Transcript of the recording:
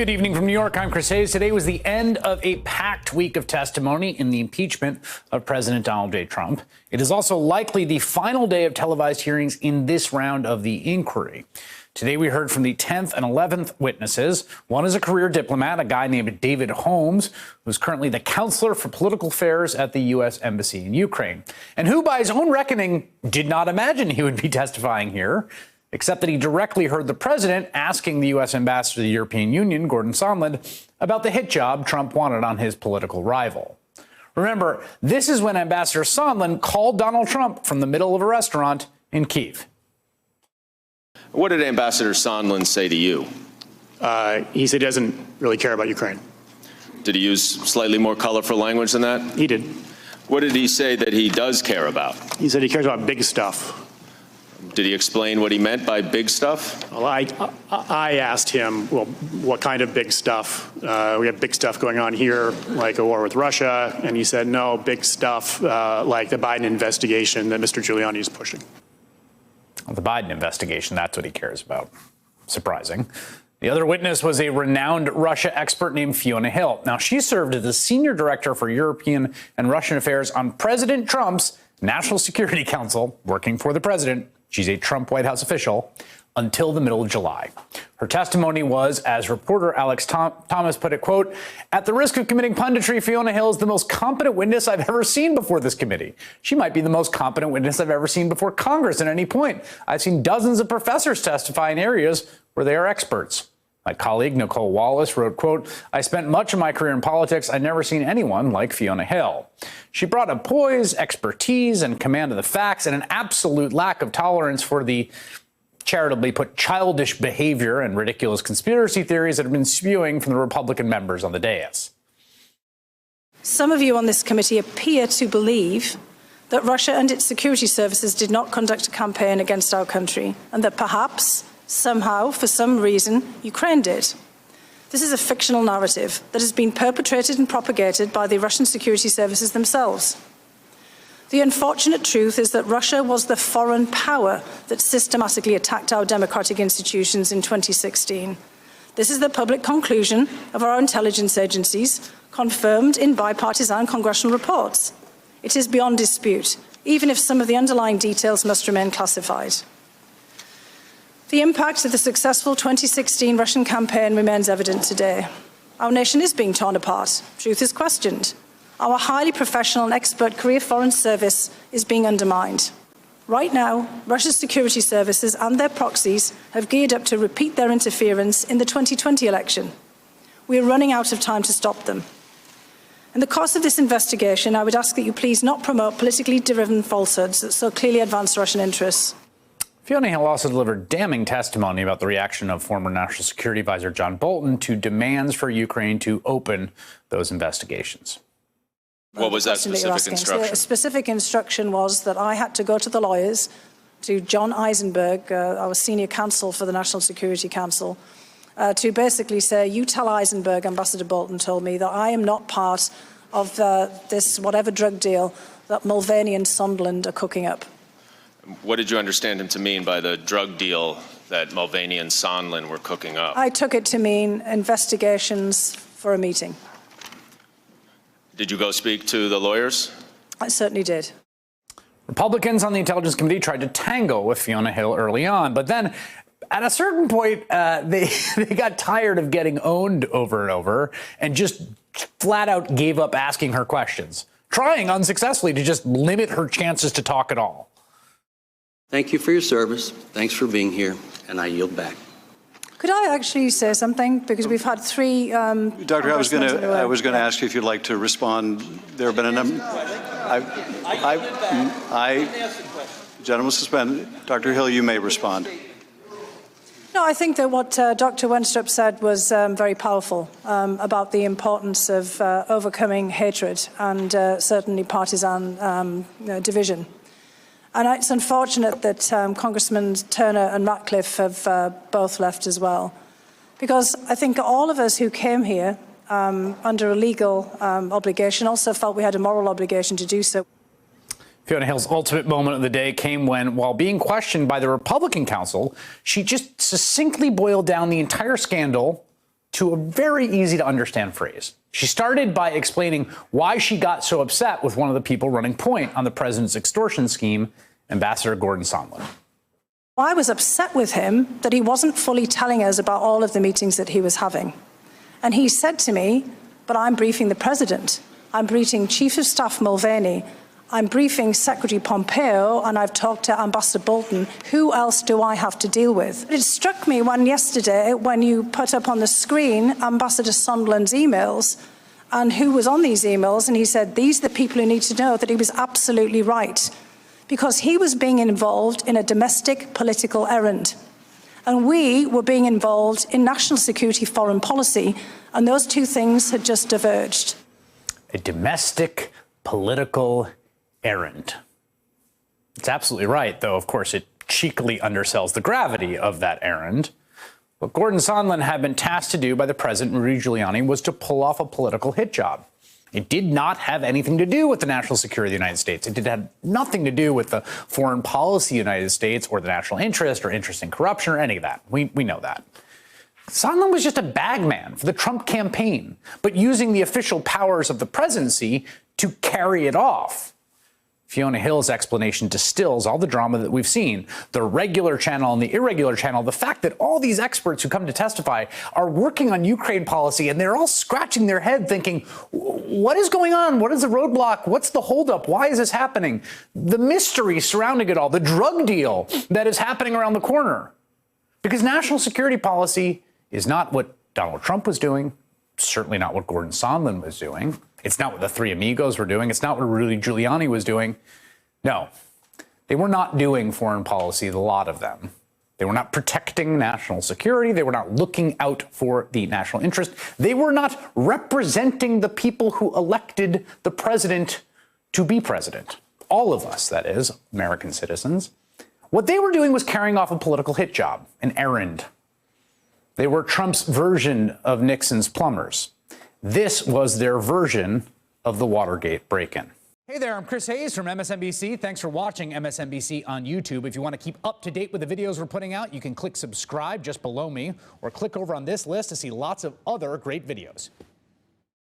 Good evening from New York. I'm Chris Hayes. Today was the end of a packed week of testimony in the impeachment of President Donald J. Trump. It is also likely the final day of televised hearings in this round of the inquiry. Today, we heard from the 10th and 11th witnesses. One is a career diplomat, a guy named David Holmes, who's currently the counselor for political affairs at the U.S. Embassy in Ukraine, and who, by his own reckoning, did not imagine he would be testifying here, except that he directly heard the president asking the U.S. ambassador to the European Union, Gordon Sondland, about the hit job Trump wanted on his political rival. Remember, this is when Ambassador Sondland called Donald Trump from the middle of a restaurant in Kyiv. What did Ambassador Sondland say to you? He said he doesn't really care about Ukraine. Did he use slightly more colorful language than that? He did. What did he say that he does care about? He said he cares about big stuff. Did he explain what he meant by big stuff? Well, I asked him, well, what kind of big stuff? We have big stuff going on here, like a war with Russia. And he said, no, big stuff like the Biden investigation that Mr. Giuliani is pushing. The Biden investigation, that's what he cares about. Surprising. The other witness was a renowned Russia expert named Fiona Hill. Now, she served as the senior director for European and Russian affairs on President Trump's National Security Council, working for the president. She's a Trump White House official until the middle of July. Her testimony was, as reporter Alex Thomas put it, quote, "At the risk of committing punditry, Fiona Hill is the most competent witness I've ever seen before this committee. She might be the most competent witness I've ever seen before Congress at any point. I've seen dozens of professors testify in areas where they are experts." My colleague, Nicolle Wallace, wrote, quote, "I spent much of my career in politics. I've never seen anyone like Fiona Hill. She brought a poise, expertise, and command of the facts, and an absolute lack of tolerance for the, charitably put, childish behavior and ridiculous conspiracy theories that have been spewing from the Republican members on the dais." Some of you on this committee appear to believe that Russia and its security services did not conduct a campaign against our country, and that perhaps, somehow, for some reason, Ukraine did. This is a fictional narrative that has been perpetrated and propagated by the Russian security services themselves. The unfortunate truth is that Russia was the foreign power that systematically attacked our democratic institutions in 2016. This is the public conclusion of our intelligence agencies, confirmed in bipartisan congressional reports. It is beyond dispute, even if some of the underlying details must remain classified. The impact of the successful 2016 Russian campaign remains evident today. Our nation is being torn apart. Truth is questioned. Our highly professional and expert career foreign service is being undermined. Right now, Russia's security services and their proxies have geared up to repeat their interference in the 2020 election. We are running out of time to stop them. In the course of this investigation, I would ask that you please not promote politically driven falsehoods that so clearly advance Russian interests. Fiona Hill also delivered damning testimony about the reaction of former National Security Advisor John Bolton to demands for Ukraine to open those investigations. What was that specific instruction? The specific instruction was that I had to go to the lawyers, to John Eisenberg, our senior counsel for the National Security Council, to basically say, you tell Eisenberg, Ambassador Bolton told me, that I am not part of this whatever drug deal that Mulvaney and Sondland are cooking up. What did you understand him to mean by the drug deal that Mulvaney and Sondland were cooking up? I took it to mean investigations for a meeting. Did you go speak to the lawyers? I certainly did. Republicans on the Intelligence Committee tried to tango with Fiona Hill early on, but then at a certain point, they got tired of getting owned over and over and just flat out gave up asking her questions, trying unsuccessfully to just limit her chances to talk at all. Thank you for your service. Thanks for being here, and I yield back. Could I actually say something? Because we've had three. Doctor, I was going to ask you if you'd like to respond. There have been a number. Gentleman suspended. Dr. Hill, you may respond. No, I think that what Dr. Wenstrup said was very powerful about the importance of overcoming hatred and certainly partisan division. And it's unfortunate that Congressmen Turner and Ratcliffe have both left as well, because I think all of us who came here under a legal obligation also felt we had a moral obligation to do so. Fiona Hill's ultimate moment of the day came when, while being questioned by the Republican counsel, she just succinctly boiled down the entire scandal to a very easy to understand phrase. She started by explaining why she got so upset with one of the people running point on the president's extortion scheme, Ambassador Gordon Sondland. I was upset with him that he wasn't fully telling us about all of the meetings that he was having. And he said to me, but I'm briefing the president. I'm briefing Chief of Staff Mulvaney. I'm briefing Secretary Pompeo, and I've talked to Ambassador Bolton. Who else do I have to deal with? It struck me yesterday when you put up on the screen Ambassador Sondland's emails and who was on these emails, and he said, these are the people who need to know, that he was absolutely right, because he was being involved in a domestic political errand. And we were being involved in national security foreign policy, and those two things had just diverged. A domestic political errand. It's absolutely right, though, of course, it cheekily undersells the gravity of that errand. What Gordon Sondland had been tasked to do by the president, Rudy Giuliani, was to pull off a political hit job. It did not have anything to do with the national security of the United States. It did have nothing to do with the foreign policy of the United States or the national interest or interest in corruption or any of that. We know that. Sondland was just a bagman for the Trump campaign, but using the official powers of the presidency to carry it off. Fiona Hill's explanation distills all the drama that we've seen, the regular channel and the irregular channel, the fact that all these experts who come to testify are working on Ukraine policy, and they're all scratching their head thinking, what is going on? What is the roadblock? What's the holdup? Why is this happening? The mystery surrounding it all, the drug deal that is happening around the corner. Because national security policy is not what Donald Trump was doing, certainly not what Gordon Sondland was doing. It's not what the three amigos were doing. It's not what Rudy Giuliani was doing. No, they were not doing foreign policy, the lot of them. They were not protecting national security. They were not looking out for the national interest. They were not representing the people who elected the president to be president. All of us, that is, American citizens. What they were doing was carrying off a political hit job, an errand. They were Trump's version of Nixon's plumbers. This was their version of the Watergate break-in. Hey there, I'm Chris Hayes from MSNBC. Thanks for watching MSNBC on YouTube. If you want to keep up to date with the videos we're putting out, you can click subscribe just below me or click over on this list to see lots of other great videos.